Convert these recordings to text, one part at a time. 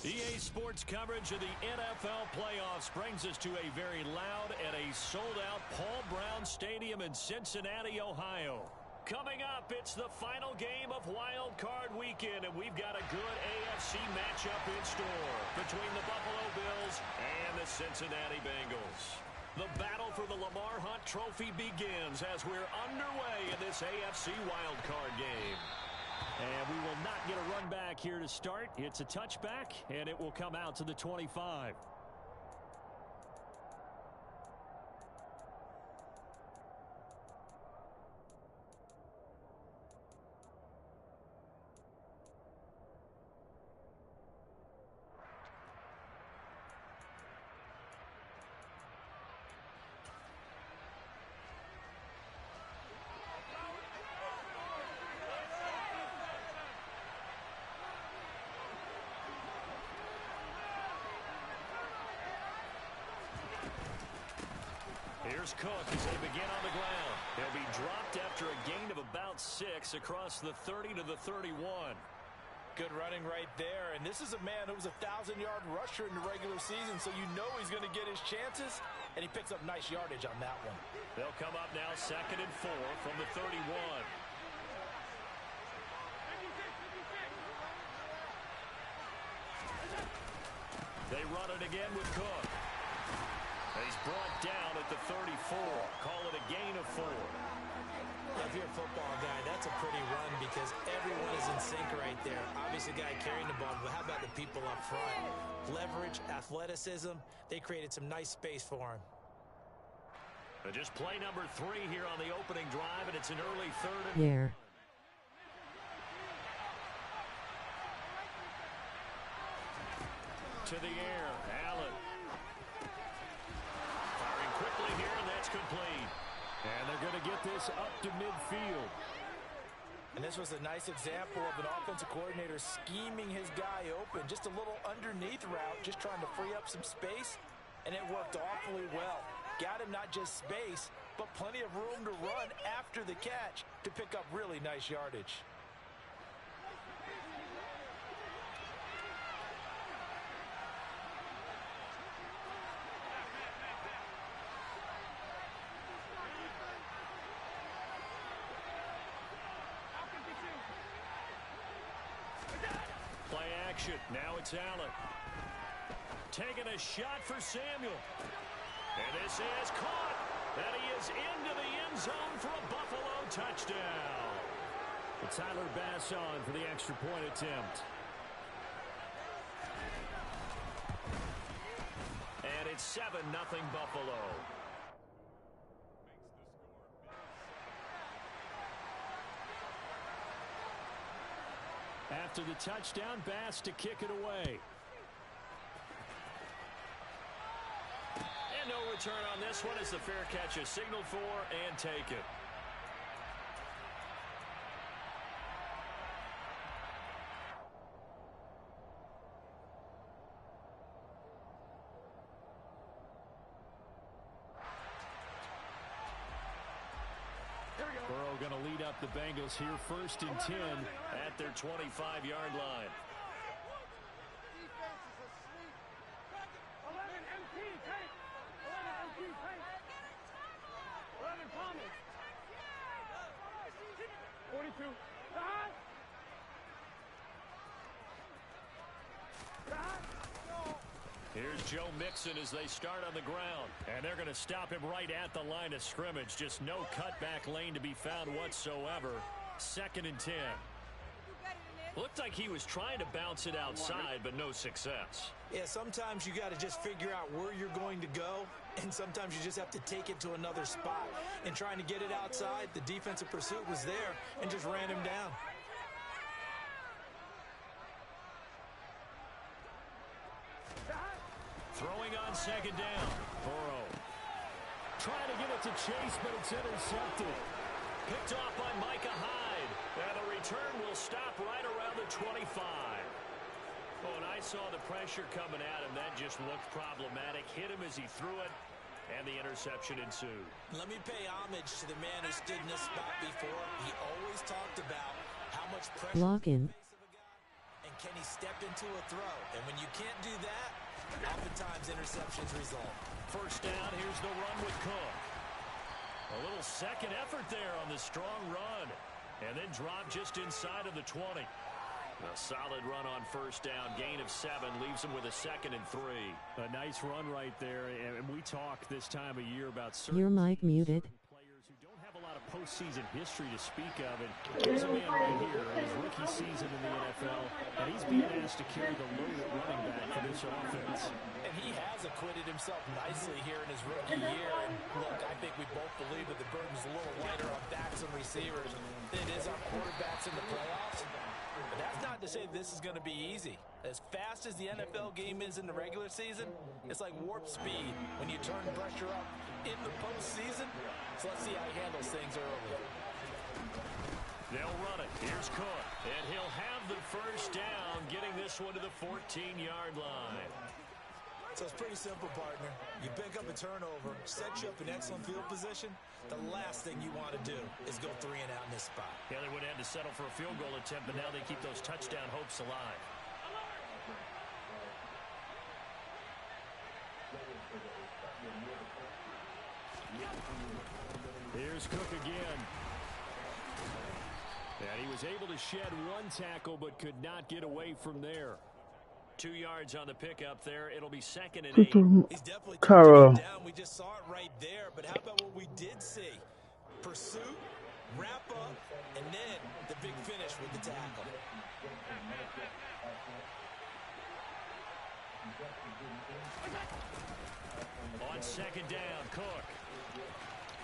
EA Sports coverage of the NFL playoffs brings us to a very loud and a sold-out Paul Brown Stadium in Cincinnati, Ohio. Coming up, it's the final game of Wild Card Weekend, and we've got a good AFC matchup in store between the Buffalo Bills and the Cincinnati Bengals. The battle for the Lamar Hunt Trophy begins as we're underway in this AFC Wild Card game. And we will not get a run back here to start. It's a touchback, and it will come out to the 25. Here's Cook as they begin on the ground. He'll be dropped after a gain of about 6 across the 30 to the 31. Good running right there. And this is a man who was a 1,000-yard rusher in the regular season, so you know he's going to get his chances, and he picks up nice yardage on that one. They'll come up now 2nd and 4 from the 31. They run it again with Cook. He's brought down at the 34. Call it a gain of 4. If you're a football guy, that's a pretty run because everyone is in sync right there. Obviously, the guy carrying the ball, but how about the people up front? Leverage, athleticism, they created some nice space for him. Just play number 3 here on the opening drive, and it's an early 3rd and Yeah. to the air. Allen. Firing quickly here, and that's complete. And they're going to get this up to midfield. And this was a nice example of an offensive coordinator scheming his guy open. Just a little underneath route, just trying to free up some space, and it worked awfully well. Got him not just space, but plenty of room to run after the catch to pick up really nice yardage. Play action. Now it's Allen. Taking a shot for Samuel. And this is caught. And he is into the end zone for a Buffalo touchdown. Tyler Bass on for the extra point attempt. And it's 7-0 Buffalo. After the touchdown, Bass to kick it away. And no return on this one as the fair catch is signaled for and taken. Burrow going to lead up the Bengals here 1st and 10 at their 25-yard line. Here's Joe Mixon as they start on the ground. And they're going to stop him right at the line of scrimmage. Just no cutback lane to be found whatsoever. 2nd and 10. Looked like he was trying to bounce it outside, but no success. Yeah, sometimes you got to just figure out where you're going to go, and sometimes you just have to take it to another spot. And trying to get it outside, the defensive pursuit was there and just ran him down. Throwing on 2nd down. Burrow. Trying to get it to Chase, but it's intercepted. Picked off by Micah Hyde. And the return will stop right around the 25. Oh, and I saw the pressure coming at him. That just looked problematic. Hit him as he threw it, and the interception ensued. Let me pay homage to the man who stood in this spot before. He always talked about how much pressure Lock in. and can he step into a throw? And when you can't do that, oftentimes interceptions result. First down, here's the run with Cook. A little second effort there on the strong run. And then drop just inside of the 20. A solid run on first down. Gain of 7 leaves him with a 2nd and 3. A nice run right there. And we talk this time of year about certain your mic muted. players who don't have a lot of postseason history to speak of. And here's a man right here in his rookie season in the NFL. And he's being asked to carry the load at running back for this offense. And he has acquitted himself nicely here in his rookie year. And look, I think we both believe that the burden's a little lighter on backs and receivers than it is on quarterbacks in the playoffs. But that's not to say this is going to be easy. As fast as the NFL game is in the regular season, it's like warp speed when you turn pressure up in the postseason. So let's see how he handles things early. They'll run it. Here's Cook. And he'll have the first down, getting this one to the 14-yard line. So it's pretty simple, partner. You pick up a turnover, set you up in excellent field position. The last thing you want to do is go 3 and out in this spot. Yeah, they would have had to settle for a field goal attempt, but now they keep those touchdown hopes alive. Here's Cook again. And he was able to shed 1 tackle, but could not get away from there. 2 yards on the pickup there. It'll be 2nd and 8. He's definitely taking it down. We just saw it right there. But how about what we did see? Pursuit, wrap up, and then the big finish with the tackle. On 2nd down, Cook.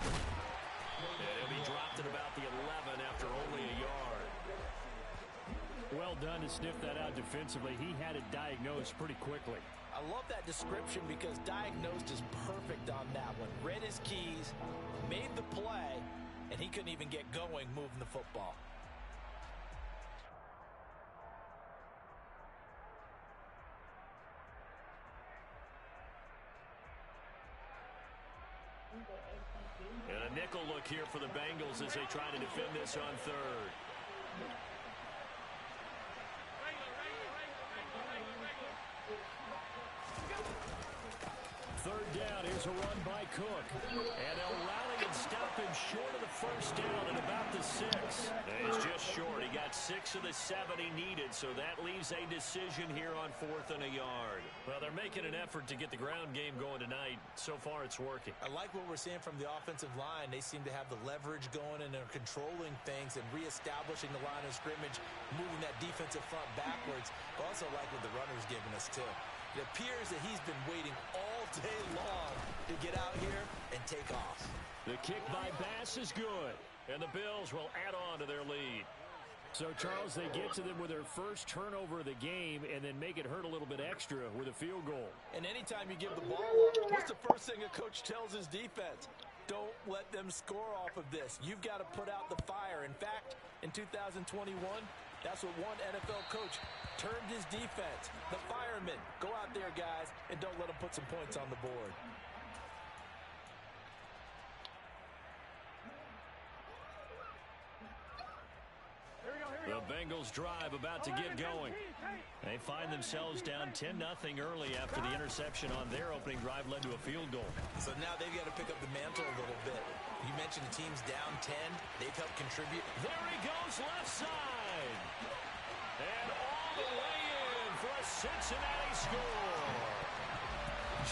And he'll be dropped at about the 11 after only a yard. Well done to sniff that out defensively. He had it diagnosed pretty quickly. I love that description because diagnosed is perfect on that one. Read his keys, made the play, and he couldn't even get going moving the football. And a nickel look here for the Bengals as they try to defend this on 3rd. Third down, here's a run by Cook. And they'll rally and stop him short of the first down at about the 6. And he's just short. He got 6 of the 7 he needed, so that leaves a decision here on 4th and a yard. Well, they're making an effort to get the ground game going tonight. So far, it's working. I like what we're seeing from the offensive line. They seem to have the leverage going, and they're controlling things and reestablishing the line of scrimmage, moving that defensive front backwards. I also like what the runner's giving us, too. It appears that he's been waiting all day long to get out here and take off. The kick by Bass is good, and the Bills will add on to their lead. So, Charles, they get to them with their first turnover of the game and then make it hurt a little bit extra with a field goal. And anytime you give the ball up, what's the first thing a coach tells his defense? Don't let them score off of this. You've got to put out the fire. In fact, in 2021, that's what one NFL coach termed his defense. The firemen. Go out there, guys, and don't let them put some points on the board. The Bengals drive about to get going. They find themselves down 10-0 early after the interception on their opening drive led to a field goal. So now they've got to pick up the mantle a little bit. You mentioned the team's down 10. They've helped contribute. There he goes left side. And all the way in for a Cincinnati score.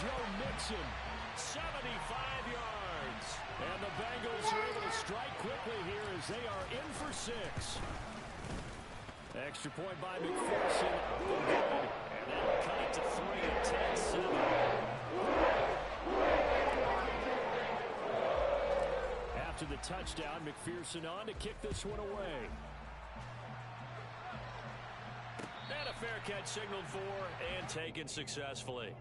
Joe Mixon, 75 yards. And the Bengals are able to strike quickly here as they are in for 6. Extra point by McPherson. And that'll cut it to 3 at 10-7. After the touchdown, McPherson on to kick this one away. And a fair catch signaled for and taken successfully.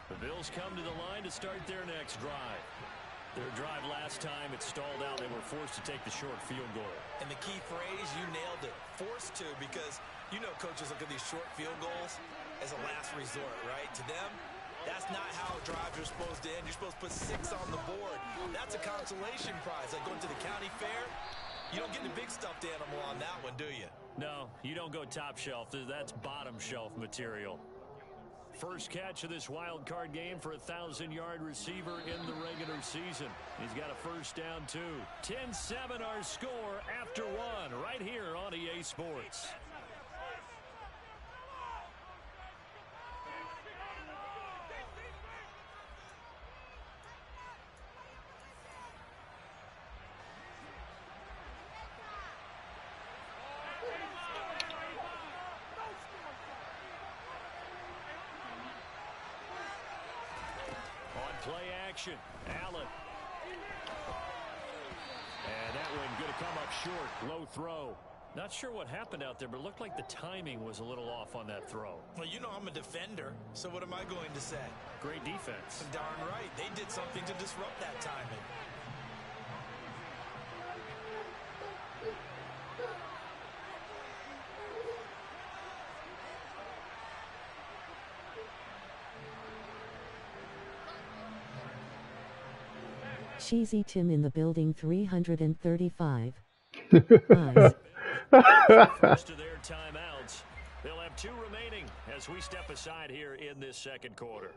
The Bills come to the line to start their next drive. Their drive last time, it stalled out. They were forced to take the short field goal. And the key phrase, you nailed it, forced to, because you know coaches look at these short field goals as a last resort, right? To them, That's not how drives are supposed to end. You're supposed to put 6 on the board. That's a consolation prize. Like going to the county fair, you don't get the big stuffed animal on that one, do you? No, you don't go top shelf. That's bottom shelf material. First catch of this wild card game for a 1,000-yard receiver in the regular season. He's got a first down, too. 10-7 our score after one, right here on EA Sports. Play action. Allen. And that one going to come up short. Low throw. Not sure what happened out there, but it looked like the timing was a little off on that throw. Well, you know I'm a defender, so what am I going to say? Great defense. Darn right. They did something to disrupt that timing. Cheesy Tim in the building 335. First of their timeouts. They'll have 2 remaining as we step aside here in this second quarter.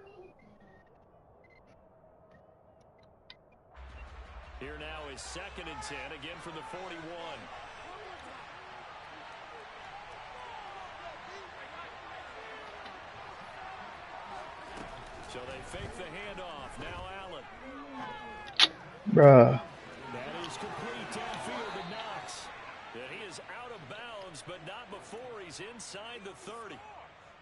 Here now is 2nd and 10, again from the 41. So they fake the handoff. Now Allen. Bruh. That is complete downfield to Knox. And he is out of bounds, but not before he's inside the 30.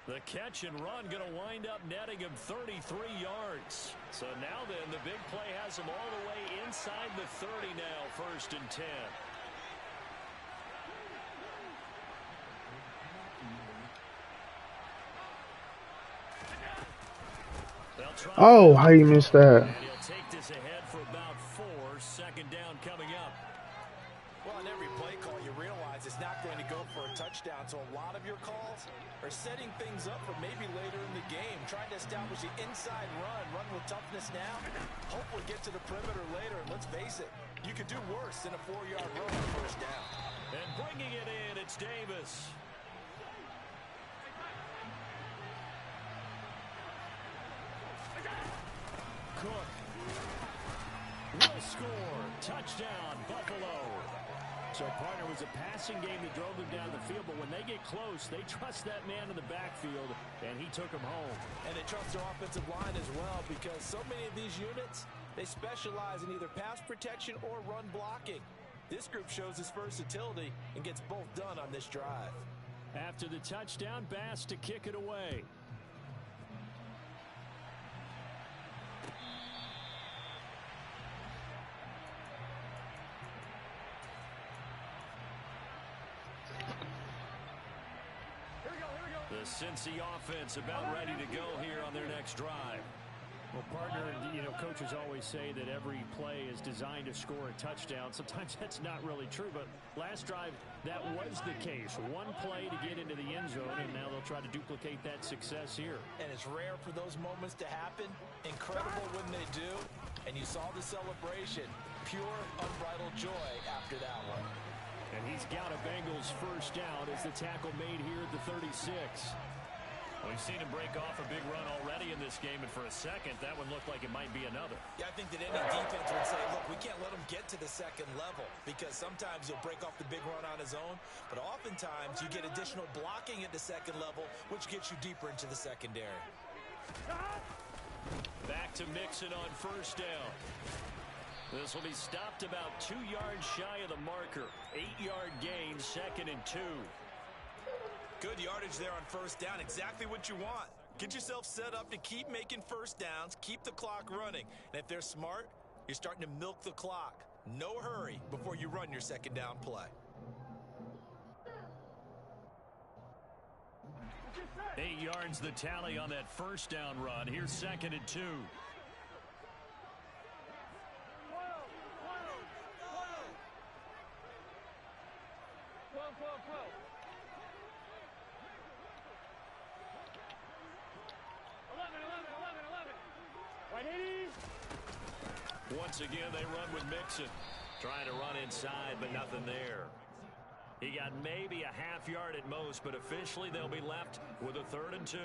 The catch and run going to wind up netting him 33 yards. So now then, the big play has him all the way inside the 30 now, 1st and 10. Oh, how you missed that? And he'll take this ahead for about 4. 2nd down coming up. Well, on every play call, you realize it's not going to go for a touchdown. So a lot of your calls are setting things up for maybe later in the game, trying to establish the inside run with toughness now. Hopefully get to the perimeter later. And let's face it, you could do worse than a 4-yard run on 1st down. And bringing it in, it's Davis. Cook will score. Touchdown, Buffalo. So, partner, was a passing game that drove them down the field, but when they get close, they trust that man in the backfield, and he took him home. And they trust their offensive line as well, because so many of these units, they specialize in either pass protection or run blocking. This group shows its versatility and gets both done on this drive. After the touchdown, Bass to kick it away. The Cincy offense about ready to go here on their next drive. Well, partner, you know, coaches always say that every play is designed to score a touchdown. Sometimes that's not really true, but last drive, that was the case. One play to get into the end zone, and now they'll try to duplicate that success here. And it's rare for those moments to happen. Incredible when they do. And you saw the celebration. Pure, unbridled joy after that one. And he's got a Bengals first down as the tackle made here at the 36. We've seen him break off a big run already in this game, and for a second, that one looked like it might be another. Yeah, I think that any defense would say, look, we can't let him get to the second level, because sometimes he'll break off the big run on his own, but oftentimes you get additional blocking at the second level, which gets you deeper into the secondary. Back to Mixon on first down. This will be stopped about 2 yards shy of the marker. 8-yard gain, 2nd and 2. Good yardage there on first down. Exactly what you want. Get yourself set up to keep making first downs, keep the clock running. And if they're smart, you're starting to milk the clock. No hurry before you run your second down play. 8 yards the tally on that first down run. Here's 2nd and 2. Once again, they run with Mixon. Trying to run inside, but nothing there. He got maybe a half yard at most, but officially they'll be left with a 3rd and 2.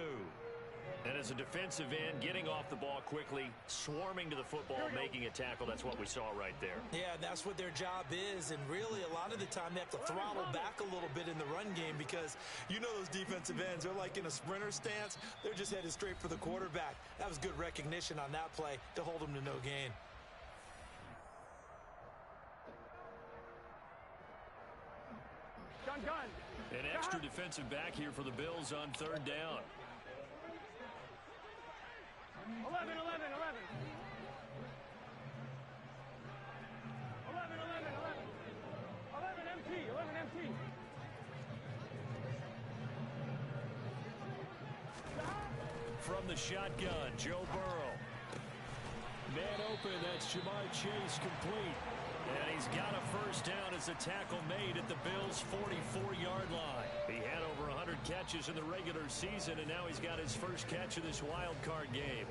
And as a defensive end, getting off the ball quickly, swarming to the football, making a tackle, that's what we saw right there. Yeah, that's what their job is, and really a lot of the time they have to throttle back a little bit in the run game because you know those defensive ends, they're like in a sprinter stance. They're just headed straight for the quarterback. That was good recognition on that play to hold them to no gain. An extra defensive back here for the Bills on 3rd down. 11, 11, 11. 11, 11, 11. 11 MT, 11 MT. From the shotgun, Joe Burrow. Man open, that's Jamar Chase complete. And he's got a 1st down as the tackle made at the Bills' 44-yard line. He had over 100 catches in the regular season, and now he's got his first catch of this wild card game.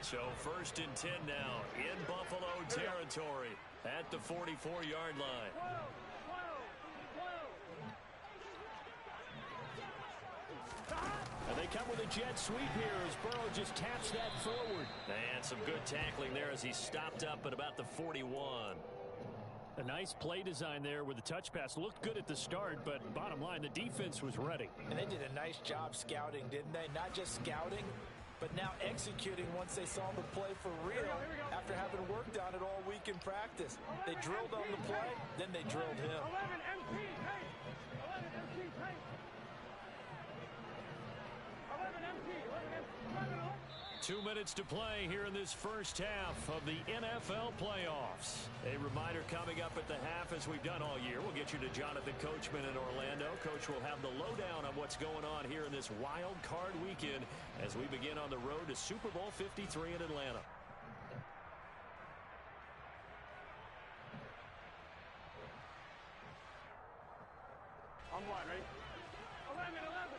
So 1st and 10 now in Buffalo territory at the 44-yard line. And they come with a jet sweep here as Burrow just taps that forward. And some good tackling there as he stopped up at about the 41. A nice play design there with the touch pass. Looked good at the start, but bottom line, the defense was ready. And they did a nice job scouting, didn't they? Not just scouting, but now executing once they saw the play for real after having worked on it all week in practice. They drilled on the play, then they drilled him. 11 MT, hey! 11 MT, hey! 11 MT, 11 MT, 11 MT. 2 minutes to play here in this first half of the NFL playoffs. A reminder coming up at the half, as we've done all year. We'll get you to Jonathan Coachman in Orlando. Coach will have the lowdown on what's going on here in this wild card weekend as we begin on the road to Super Bowl 53 in Atlanta. On one, right? 11, 11.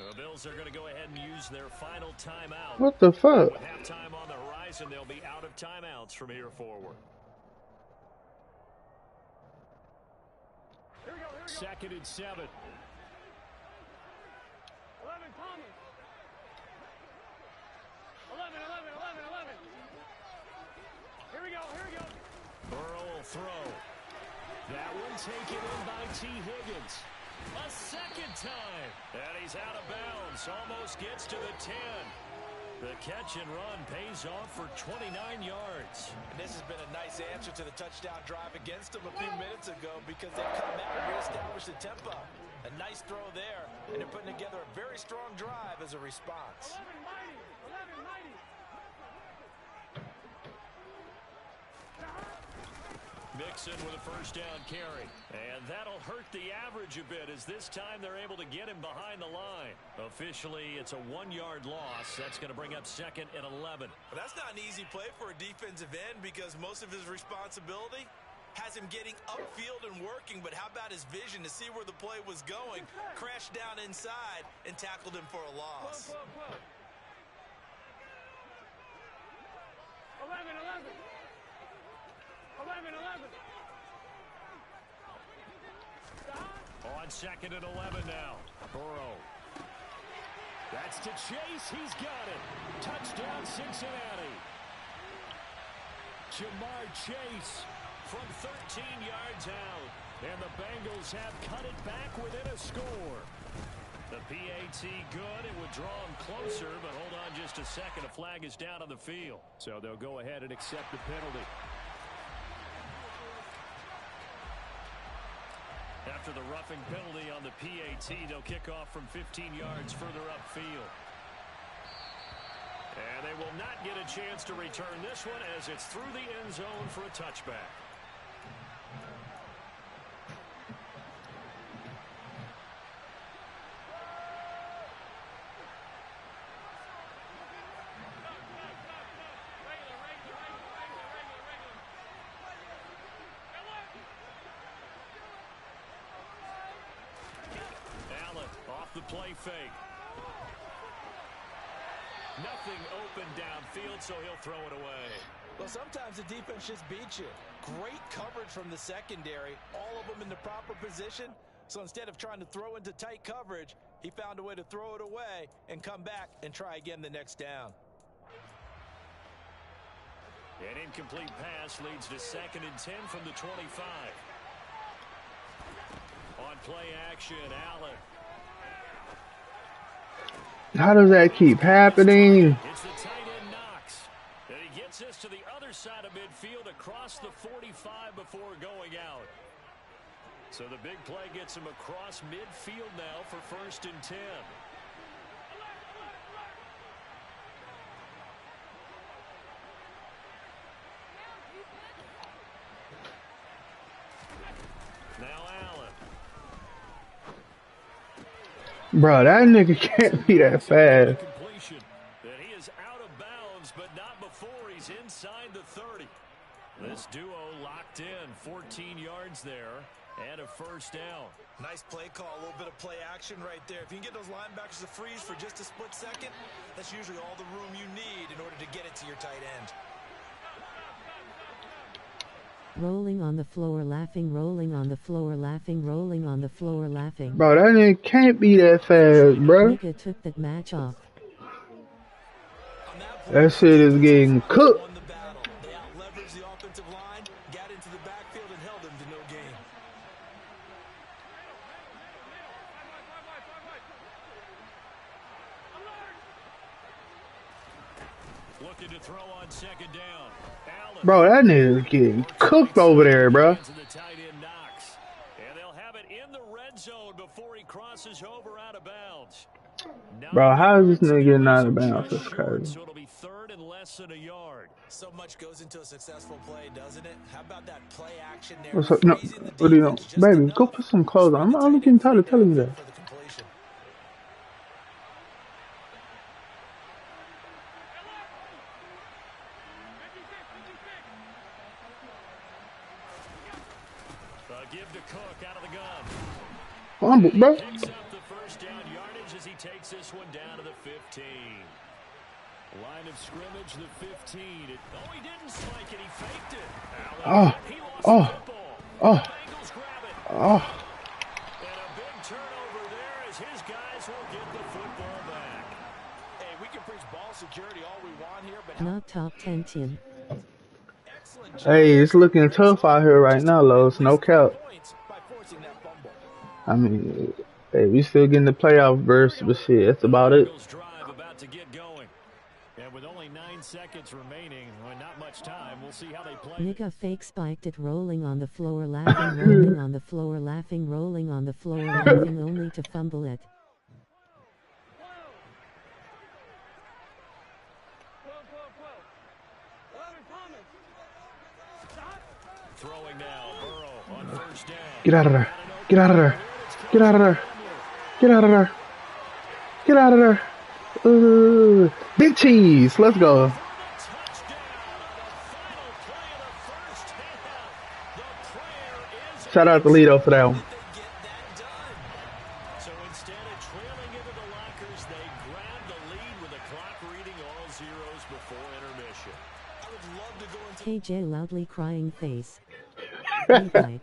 The Bills are going to go ahead and use their final timeout. What the fuck? With halftime on the horizon, they'll be out of timeouts from here forward. Here we go. 2nd and 7. 11 Thomas. 11, 11, 11, 11. Here we go. Burrow will throw. That one taken in by T. Higgins. A 2nd time. And he's out of bounds. Almost gets to the 10. The catch and run pays off for 29 yards. And this has been a nice answer to the touchdown drive against them a few minutes ago because they've come out and reestablished the tempo. A nice throw there, and they're putting together a very strong drive as a response. 11 mighty. 11 mighty. Mixon with a 1st down carry. And that'll hurt the average a bit as this time they're able to get him behind the line. Officially, it's a 1-yard loss. That's going to bring up 2nd and 11. But that's not an easy play for a defensive end because most of his responsibility has him getting upfield and working, but how about his vision to see where the play was going, crashed down inside, and tackled him for a loss. 11, 11. 11, 11. On 2nd and 11 now. Burrow. That's to Chase. He's got it. Touchdown, Cincinnati. Jamar Chase from 13 yards out. And the Bengals have cut it back within a score. The PAT good. It would draw him closer, but hold on just a second. A flag is down on the field. So they'll go ahead and accept the penalty. After the roughing penalty on the PAT, they'll kick off from 15 yards further upfield. And they will not get a chance to return this one as it's through the end zone for a touchback. the play fake. Nothing open downfield, so he'll throw it away. Well, sometimes the defense just beats you. Great coverage from the secondary, all of them in the proper position. So instead of trying to throw into tight coverage, he found a way to throw it away and come back and try again the next down. An incomplete pass leads to 2nd and 10 from the 25. On play action, Allen. How does that keep happening? It's the tight end Knox. And he gets this to the other side of midfield across the 45 before going out. So the big play gets him across midfield now for 1st and 10. Now Allen. Bro, that nigga can't be that fast. Completion. That he is out of bounds, but not before he's inside the 30. This duo locked in, 14 yards there, and a 1st down. Nice play call, a little bit of play action right there. If you can get those linebackers to freeze for just a split second, that's usually all the room you need in order to get it to your tight end. Rolling on the floor laughing, rolling on the floor laughing, rolling on the floor laughing. Bro, that nigga can't be that fast, bro. Nigga took that match off. That shit is getting cooked. Won the battle. They out-leveraged the offensive line, got into the backfield, and held him to no gain. Looking to throw on 2nd down. Allen. Bro, that nigga getting cooked over there, bro. To the tight end Knox. And they'll have it in the red zone before he crosses over out of bounds. Bro, how is this nigga getting out of bounds? That's crazy. So it'll be 3rd and less than a yard. So much goes into a successful play, doesn't it? How about that play action there? What's up? No, what do you know? Baby, go put some clothes on. I'm getting tired of telling you that. For the completion. Give to Cook out of the gun. Fumble, bro. Picks up the 1st down yardage as he takes this one down to the 15. Line of scrimmage, the 15. He didn't spike it. He faked it. Allen, he lost the football. Bengals grab it. And a big turnover there as his guys will get the football back. Hey, we can preach ball security all we want here, but Not top 10 team. excellent job Hey, it's looking tough out here right now, Los. No cap. points by forcing that fumble. I mean, hey, we still getting the playoff burst, but shit, that's about it. Bengals drive about to get going. And with only 9 seconds remaining, well, not much time, we'll see how they play. Nigga fake spiked it, rolling on the floor laughing, rolling on the floor laughing, rolling on the floor laughing, only to fumble it. Throwing now, Burrow on 1st down. Get out of there. Get out of there. Get out of there. Get out of there. Get out of there. Big cheese. Let's go. Touchdown on the final play of the 1st half. The prayer is Shout out to Lito for that one. They get that done. so instead of trailing into the lockers, they grab the lead with the clock reading all zeros before intermission. I would love to go into KJ loudly crying face. Big like.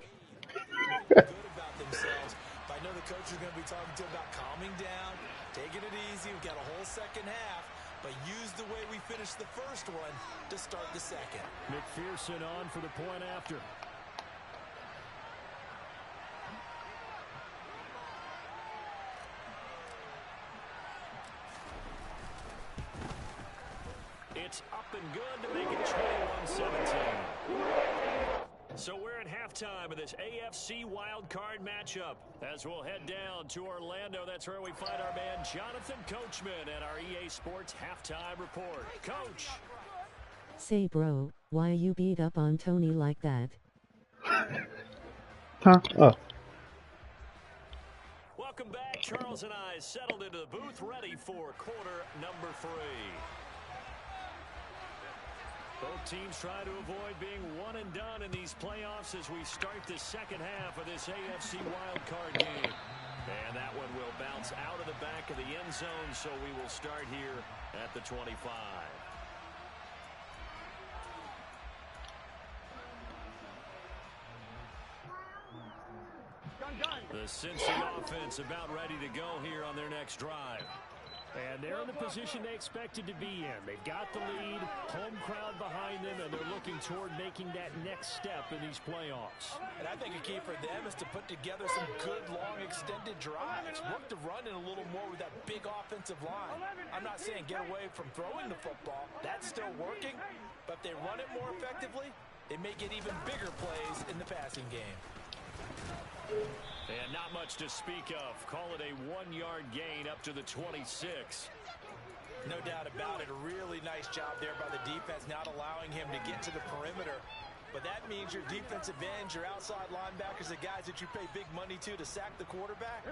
good about themselves. But I know the coach is going to be talking to them about calming down, taking it easy. We've got a whole 2nd half, but use the way we finished the 1st one to start the 2nd. McPherson on for the point after. It's up and good to make it 21-17. So we're at halftime of this AFC wildcard matchup. As we'll head down to Orlando, that's where we find our man Jonathan Coachman at our EA Sports Halftime Report. Coach. Say bro, why you beat up on Tony like that? Huh? Oh. Welcome back. Charles and I settled into the booth ready for quarter number 3. Both teams try to avoid being one and done in these playoffs as we start the 2nd half of this AFC wildcard game. And that one will bounce out of the back of the end zone, so we will start here at the 25. The Cincy offense about ready to go here on their next drive. And they're in the position they expected to be in. They've got the lead, home crowd behind them, and they're looking toward making that next step in these playoffs. And I think a key for them is to put together some good, long, extended drives. Work the run in a little more with that big offensive line. I'm not saying get away from throwing the football. That's still working. But if they run it more effectively, they may get even bigger plays in the passing game. And not much to speak of. Call it a 1-yard gain up to the 26. No doubt about it. A really nice job there by the defense, not allowing him to get to the perimeter. But that means your defensive ends, your outside linebackers, the guys that you pay big money to sack the quarterback,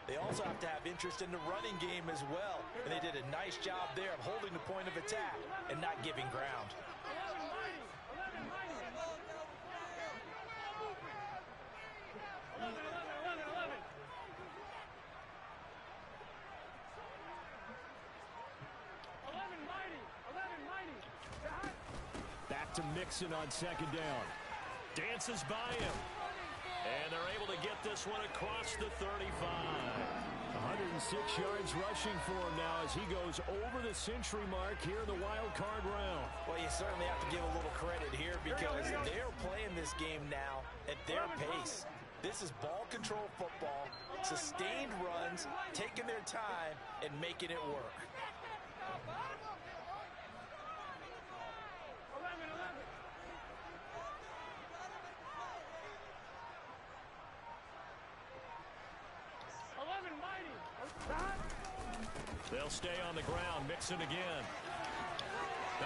they also have to have interest in the running game as well. And they did a nice job there of holding the point of attack and not giving ground. Back to Mixon on second down. Dances by him. And they're able to get this one across the 35. 106 yards rushing for him now as he goes over the century mark here in the wild card round. Well, you certainly have to give a little credit here because they're playing this game now at their pace. This is ball control football, sustained runs, taking their time, and making it work. They'll stay on the ground. Mixon again.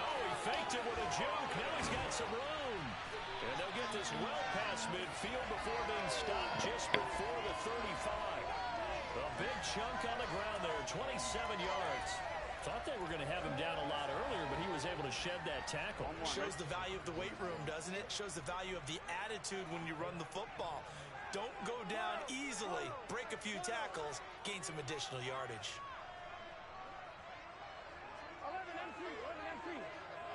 Oh, he faked it with a joke. Now he's got some room. And they'll get this well past midfield before being stopped just before the 35. A big chunk on the ground there, 27 yards. Thought they were going to have him down a lot earlier, but he was able to shed that tackle. Shows the value of the weight room, doesn't it? Shows the value of the attitude when you run the football. Don't go down easily. Break a few tackles, gain some additional yardage. 11 M3.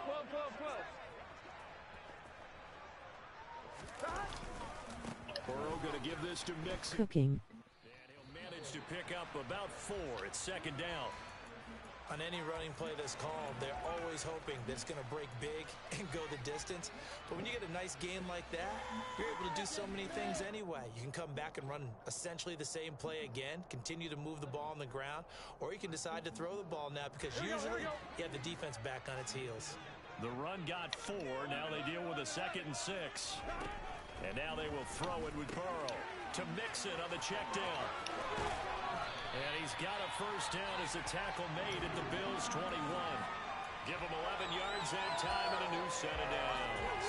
12. Burrow going to give this to Mixon. Cooking. And he'll manage to pick up about 4. It's second down. On any running play that's called, they're always hoping that it's going to break big and go the distance. But when you get a nice gain like that, you're able to do so many things anyway. You can come back and run essentially the same play again, continue to move the ball on the ground, or you can decide to throw the ball now because usually you have the defense back on its heels. The run got 4. Now they deal with a 2nd and 6. And now they will throw it with Burrow to Mixon on the check down. And he's got a first down as a tackle made at the Bills' 21. Give him 11 yards and time and a new set of downs.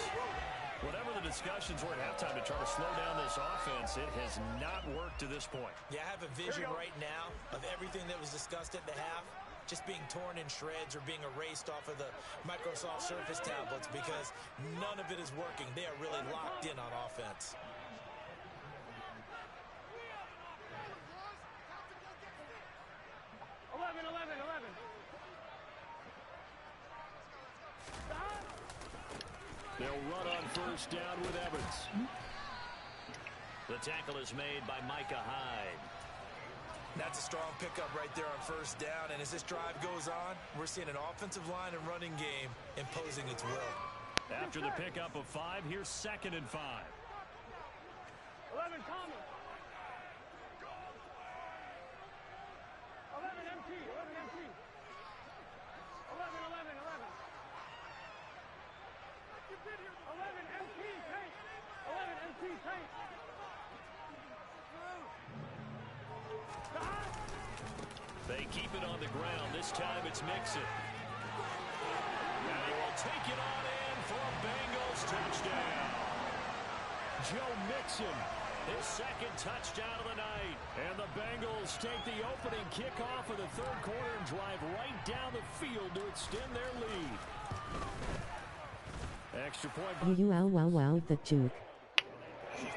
Whatever the discussions were at halftime to try to slow down this offense, it has not worked to this point. Yeah, I have a vision right now of everything that was discussed at the half just being torn in shreds or being erased off of the Microsoft Surface tablets because none of it is working. They are really locked in on offense. They'll run on first down with Evans. The tackle is made by Micah Hyde. That's a strong pickup right there on first down. And as this drive goes on, we're seeing an offensive line and running game imposing its will. After the pickup of 5, here's 2nd and 5. 11 Thomas. 11 MT. 11 MT. 11. 11 MT. Tank. 11 MT. Tank. They keep it on the ground. This time it's Mixon. And he will take it on in for a Bengals touchdown. Joe Mixon, His 2nd touchdown of the night. and the Bengals take the opening kickoff of the 3rd quarter and drive right down the field to extend their lead. Extra point. You wow the juke.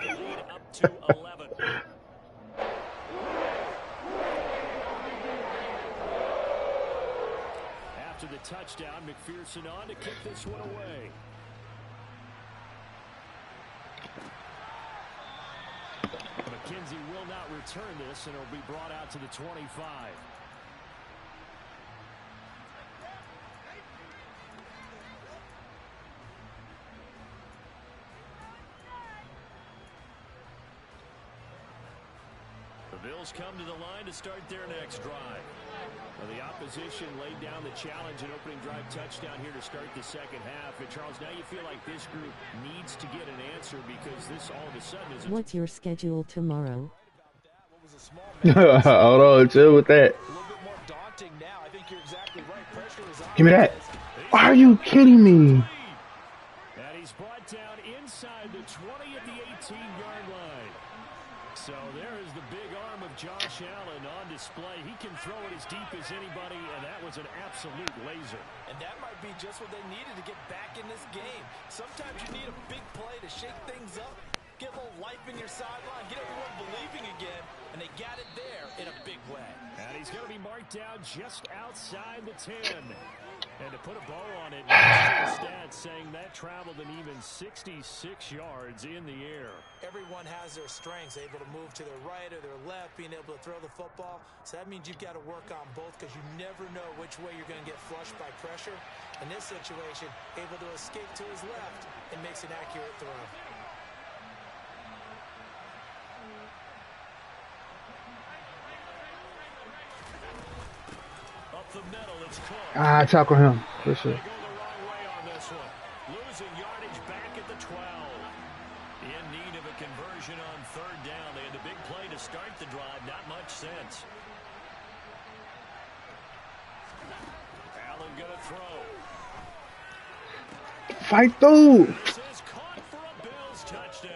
Lead up to 11. after the touchdown. McPherson on to kick this one away. McKenzie will not return this, and it'll be brought out to the 25. The Bills come to the line to start their next drive. Well, the opposition laid down the challenge and opening drive touchdown here to start the second half. And Charles, now you feel like this group needs to get an answer because this all of a sudden is... What's your schedule tomorrow? Hold on, chill with that. Give me that. Are you kidding me? And he's brought down inside the 20 at the 18-yard line. So there is the big arm of Josh Allen on display. He can throw it as deep as anybody, and that was an absolute laser. And that might be just what they needed to get back in this game. Sometimes you need a big play to shake things up, get a little life in your sideline, get everyone believing again, and they got it there in a big way. And he's going to be marked down just outside the 10. And to put a bow on it, stats saying that traveled an even 66 yards in the air. Everyone has their strengths, able to move to their right or their left, being able to throw the football. So that means you've got to work on both because you never know which way you're going to get flushed by pressure. In this situation, able to escape to his left and makes an accurate throw. The middle, it's I tackle him. For sure. They go the wrong way on this one. Losing yardage back at the 12. In need of a conversion on third down. They had a big play to start the drive. Not much sense. Allen gonna throw. Fight through. This is caught for a Bills touchdown.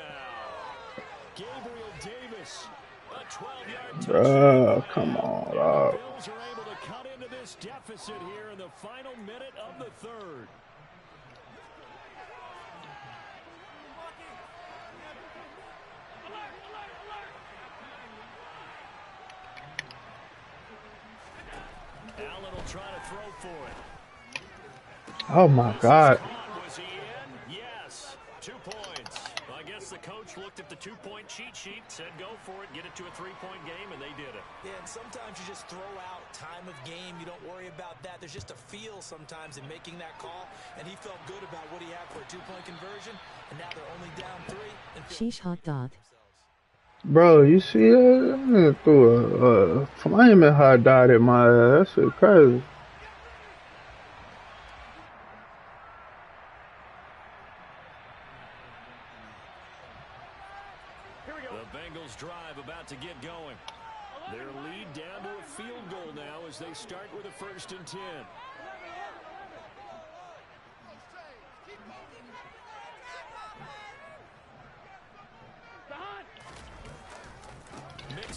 Gabriel Davis, a 12-yard touchdown. Come on, dog. Bills are able to cut into this deficit here in the final minute of the third. Allen will try to throw for it. Oh my God. Was he in? Yes. 2 points. Well, I guess the coach looked at the 2-point cheat sheet, said go for it, get it to a 3-point game, and they did it. Yeah, and sometimes you just throw out time of game. You don't worry about that. There's just a feel sometimes in making that call, and he felt good about what he had for a 2-point conversion, and now they're only down 3. And Sheesh hot dot. Bro, you see that? I threw a flaming hot dot at my ass. That shit crazy. The Bengals drive about to get going. Their lead down to a field goal now as they start with a 1st and 10.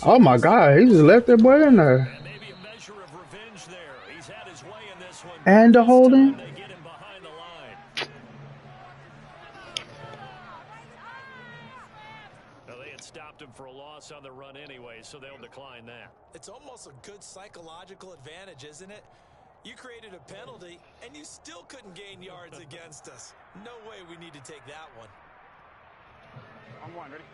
Oh my God, he just left that boy in there. And maybe a measure of revenge there. He's had his way in this one. And the holding. They get him behind the line. Well, they had stopped him for a loss on the run anyway, so they'll decline that. it's almost a good psychological advantage, isn't it? You created a penalty, and you still couldn't gain yards against us. No way we need to take that one. On one, ready?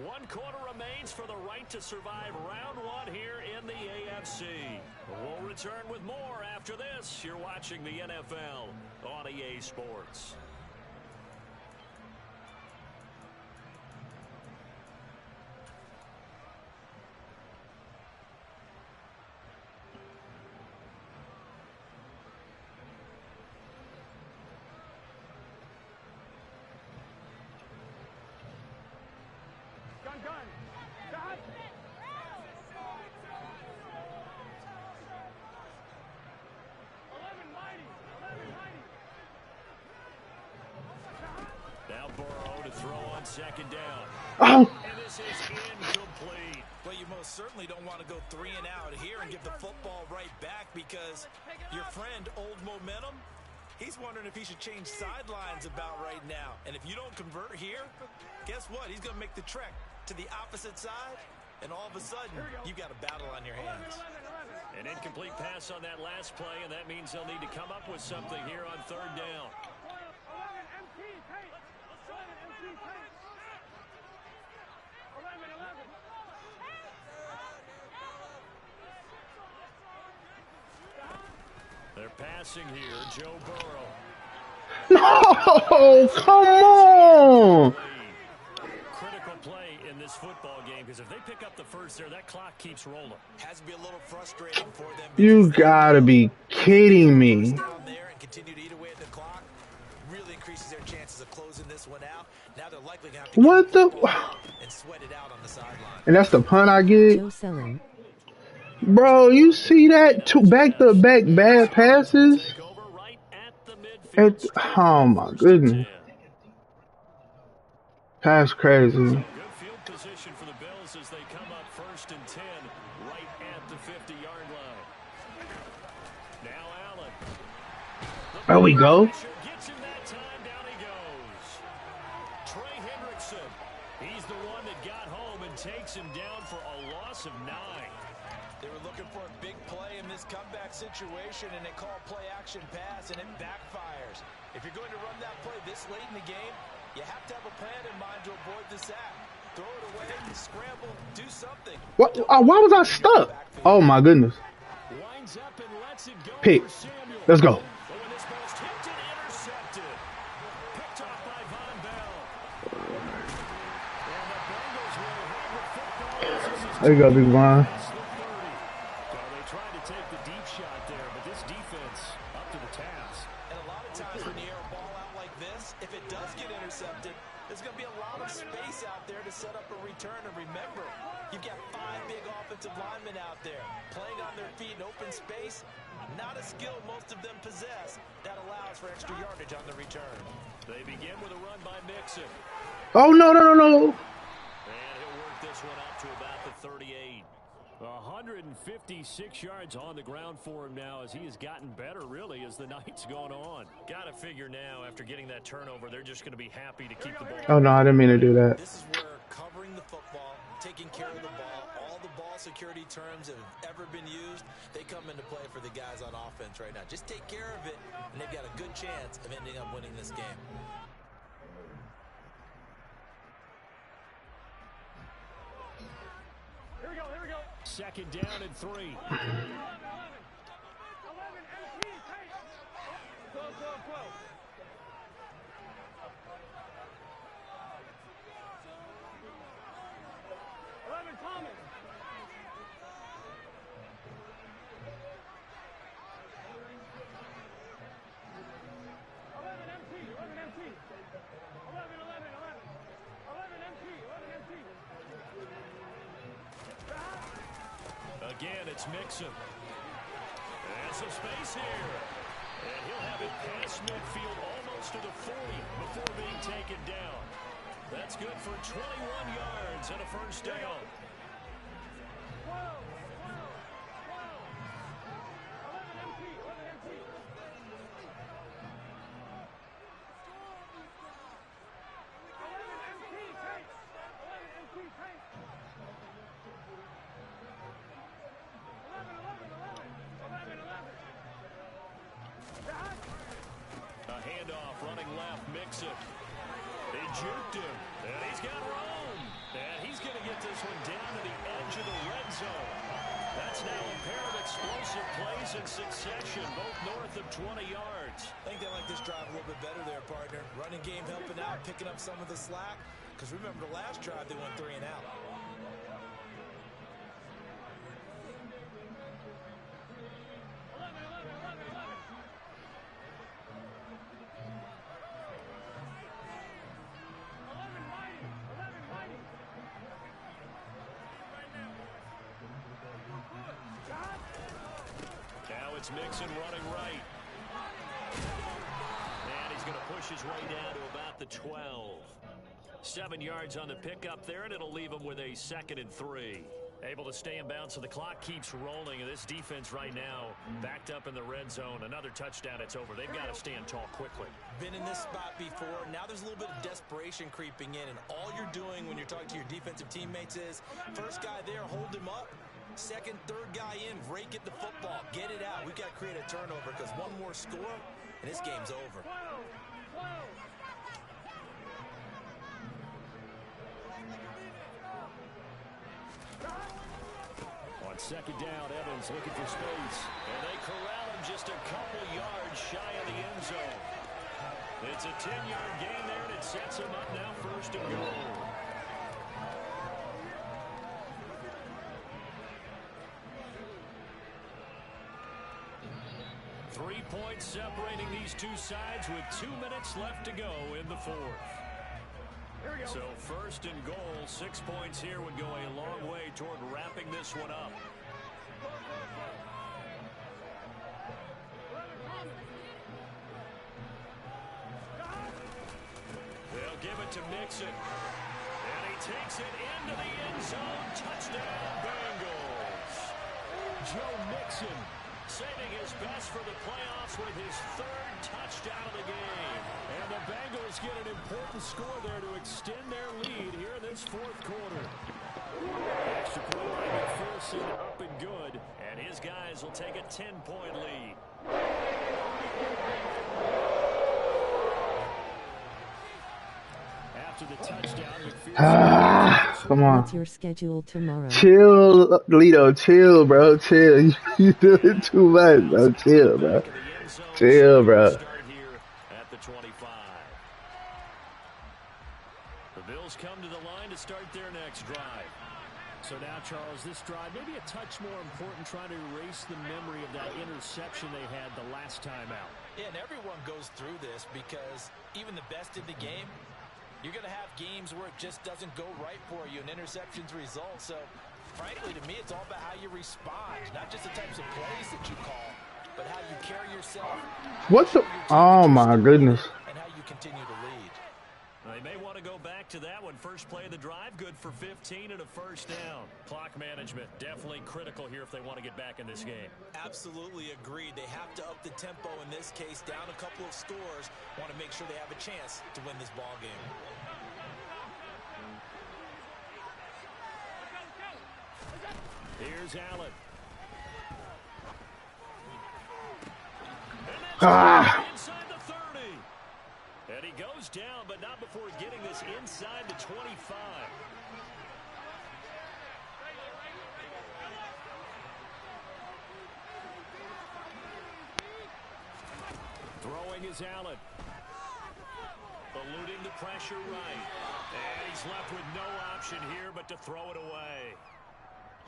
One quarter remains for the right to survive round 1 here in the AFC. We'll return with more after this. You're watching the NFL on EA Sports. Now Burrow to throw on 2nd down. Oh. And this is incomplete. Well, you most certainly don't want to go 3 and out here and give the football right back because your friend, old momentum, He's wondering if he should change sidelines about right now. And if you don't convert here, guess what? He's going to make the trek to the opposite side, and all of a sudden, you've got a battle on your hands. An incomplete pass on that last play, and that means they'll need to come up with something here on third down. They're passing here, Joe Burrow. No, come on. Critical play in this football game, because if they pick up the first there, that clock keeps rolling. Has to be a little frustrating for them. You gotta be kidding me. Down there and continue to eat away at the clock. Really increases their chances of closing this one out. Now they're likely going to have to What the? and sweat it out on the sideline. And that's the punt I get? Joe Selling. Bro, you see that? Two back-to-back bad passes? Oh my goodness. That's crazy. Good field position for the Bills as they come up 1st and 10 right at the 50-yard line. Now Allen. There we go. Gets him that time, down he goes. Trey Hendrickson. He's the one that got home and takes him down for a loss of 9. They were looking for a big play in this comeback situation, and they call play action pass, and it backfires. If you're going to run that play this late in the game, you have to have a plan in mind to avoid the sack. Throw it away, scramble, do something. What? Why was I stuck? Oh my goodness. Winds up and lets it go. Pick. For Samuel. Let's go. But when this ball's tipped and intercepted. Picked off by Von Bell. And the Bengals will have the football. There you go, Big Von. Well, they tried to take the deep shot there, but this defense up to the task. And a lot of times when you air a ball out like this, if it does get intercepted, there's going to be a lot of space out there to set up a return. And remember, you've got 5 big offensive linemen out there playing on their feet in open space. Not a skill most of them possess that allows for extra yardage on the return. They begin with a run by Mixon. Oh, no. And he'll work this one up to about the 38. 156 yards on the ground for him now as he has gotten better, really, as the night's gone on. Got to figure now, after getting that turnover, they're just going to be happy to keep the ball. Oh, no, I didn't mean to do that. This is where covering the football, taking care of the ball, all the ball security terms that have ever been used, they come into play for the guys on offense right now. Just take care of it, and they've got a good chance of ending up winning this game. Here we go, here we go. 2nd down and 3. 11, MP, take. 12. 11, Thomas. 11 MP. 11 MP. 11 MP. 11 MP. Again, it's Mixon. And some space here. And he'll have it past midfield almost to the 40 before being taken down. That's good for 21 yards and a 1st down. 12. 11 MP. 11 MP. 11 MP, take. 11 MP, take. 11. A handoff running left, Mixon. They juked him, and he's got room. And he's going to get this one down to the edge of the red zone. That's now a pair of explosive plays in succession, both north of 20 yards. I think they like this drive a little bit better there, partner. Running game helping out, picking up some of the slack. Because remember the last drive, they went 3 and out. It's Mixon running right. And he's going to push his way down to about the 12. 7 yards on the pickup there, and it'll leave him with a 2nd and 3. Able to stay in bounds, so the clock keeps rolling. And this defense right now backed up in the red zone. Another touchdown, it's over. They've got to stand tall quickly. Been in this spot before. Now there's a little bit of desperation creeping in, and all you're doing when you're talking to your defensive teammates is first guy there, hold him up. Second, third guy in, rake at the football. Get it out. We've got to create a turnover because one more score, and this game's over. On second down, Evans looking for space. And they corral him just a couple yards shy of the end zone. It's a 10-yard gain there, and it sets him up now first and goal. Three points separating these two sides with 2 minutes left to go in the fourth. So first and goal, 6 points here would go a long way toward wrapping this one up. They'll give it to Mixon. And he takes it into the end zone. Touchdown, Bengals. Joe Mixon saving his best for the playoffs with his third touchdown of the game. And the Bengals get an important score there to extend their lead here in this fourth quarter. Extra point by McPherson, up and good. And his guys will take a 10-point lead. After the touchdown, McPherson... Come on. What's your schedule tomorrow? Chill, Lito. Chill, bro. Chill. You doing too much, bro. Chill, bro. Chill, bro. Start here at the 25. The Bills come to the line to start their next drive. So now, Charles, this drive maybe a touch more important, trying to erase the memory of that interception they had the last time out. Yeah, and everyone goes through this because even the best in the game, you're going to have games where it just doesn't go right for you and interceptions result. So, frankly, to me, it's all about how you respond, not just the types of plays that you call, but how you carry yourself. What's the... Oh, my goodness. And how you continue to lead. They may want to go back to that one. First play of the drive, good for 15 and a first down. Clock management, definitely critical here if they want to get back in this game. Absolutely agreed. They have to up the tempo in this case, down a couple of scores. Want to make sure they have a chance to win this ball game. Here's Allen. Inside the 30. And he goes down, but not before getting this inside the 25. Throwing is Allen. Eluding the pressure right. And he's left with no option here but to throw it away.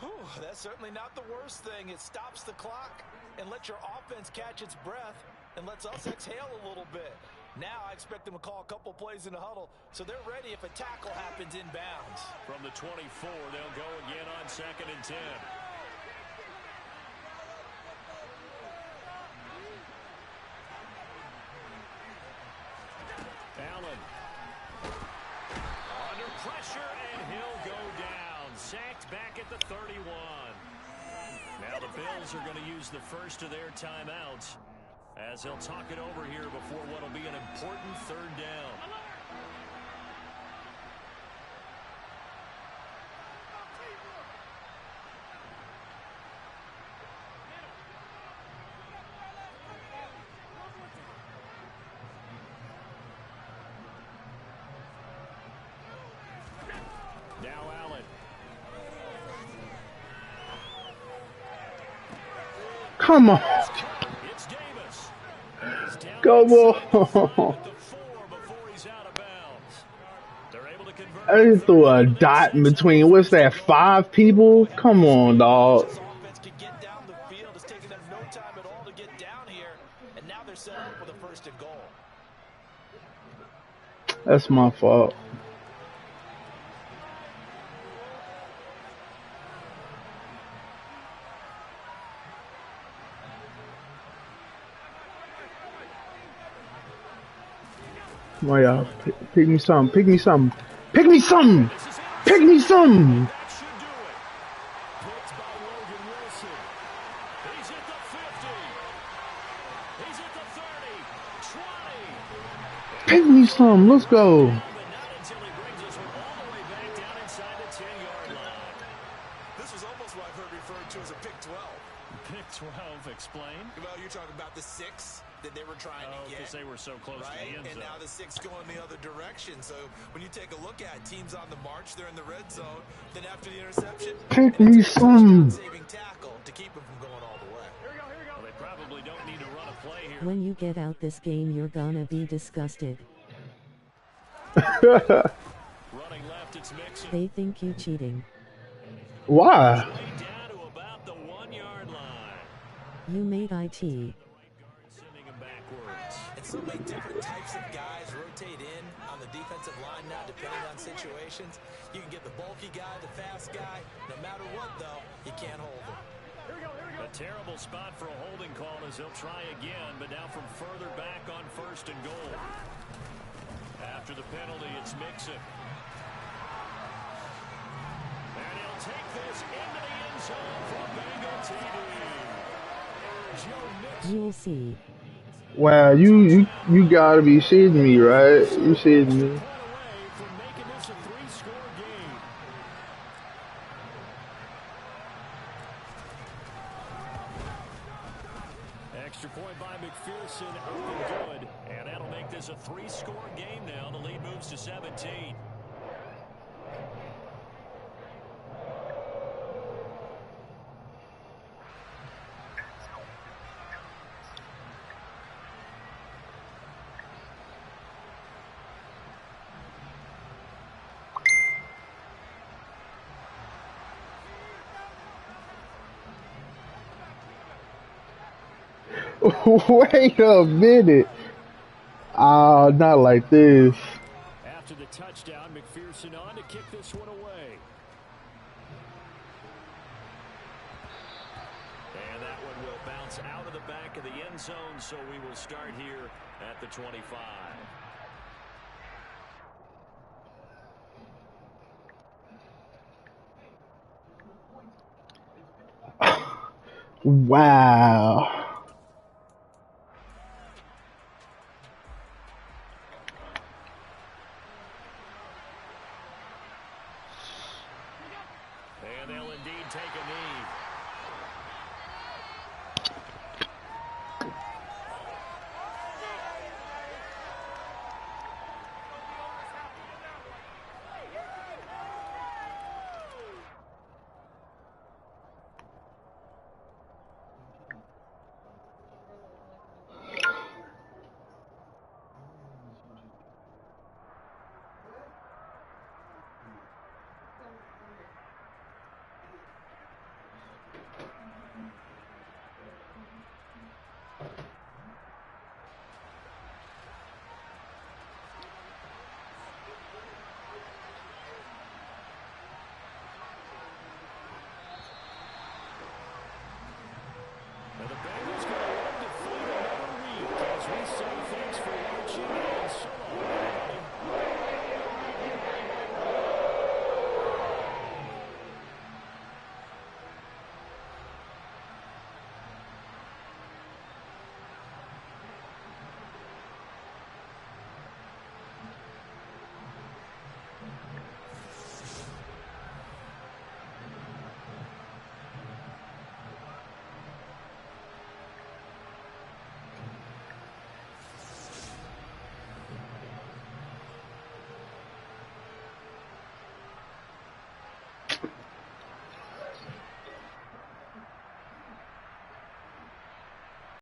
Whew, that's certainly not the worst thing. It stops the clock and lets your offense catch its breath and lets us exhale a little bit. Now I expect them to call a couple plays in the huddle, so they're ready if a tackle happens inbounds. From the 24, they'll go again on 2nd and 10. Allen. Under pressure, and he'll go down. Sacked back at the 31. Now the Bills are going to use the first of their timeouts as they'll talk it over here before what will be an important third down. Now Allen. Come on. It's Davis. He's down Come inside on. the 4 before he's out of bounds. They're able to convert. I just threw a dot in between. What's that? 5 people? Come on, dog. This offense can get down the field. It's taken them no time at all to get down here, and now they're set up with a first and goal. That's my fault. Come on, y'all. Pick me some. Pick me some. Pick me some. Pick me some. That should do it. Pick me some. Let's go. But not until he brings us all the way back down inside the 10-yard line. This was almost what I've heard referred to as a pick 12. Pick 12, explain. Well, you're talking about the 6 that they were trying to get. Because they were so close to the Right, end and zone. now the 6 going the other direction. So when you take a look at teams on the march, they're in the red zone. Then after the interception, Pick me some. saving tackle to keep them from going all the way. Well, they probably don't need to run a play here. When you get out this game, you're gonna be disgusted. Running left, it's Mixon. They think you cheating. Why? Way down to about the 1-yard line. You made it. Sending him backwards. And so many different types of guys rotate in on the defensive line now, depending on situations. You can get the bulky guy, the fast guy. No matter what, though, you can't hold him. A terrible spot for a holding call as he'll try again, but now from further back on 1st and goal. After the penalty, it's Mixon. And he'll take this into the end zone for Bengal TD. Joe Mixon. You'll see. Wow, you gotta be shitting me, right? You shitting me. Away from making this a 3-score game. Extra point by McPherson, open good, and that'll make this a 3-score game now. The lead moves to 17. Wait a minute. Not like this. After the touchdown, McPherson on to kick this one away. And that one will bounce out of the back of the end zone, so we will start here at the 25. Wow. And they'll indeed take a knee.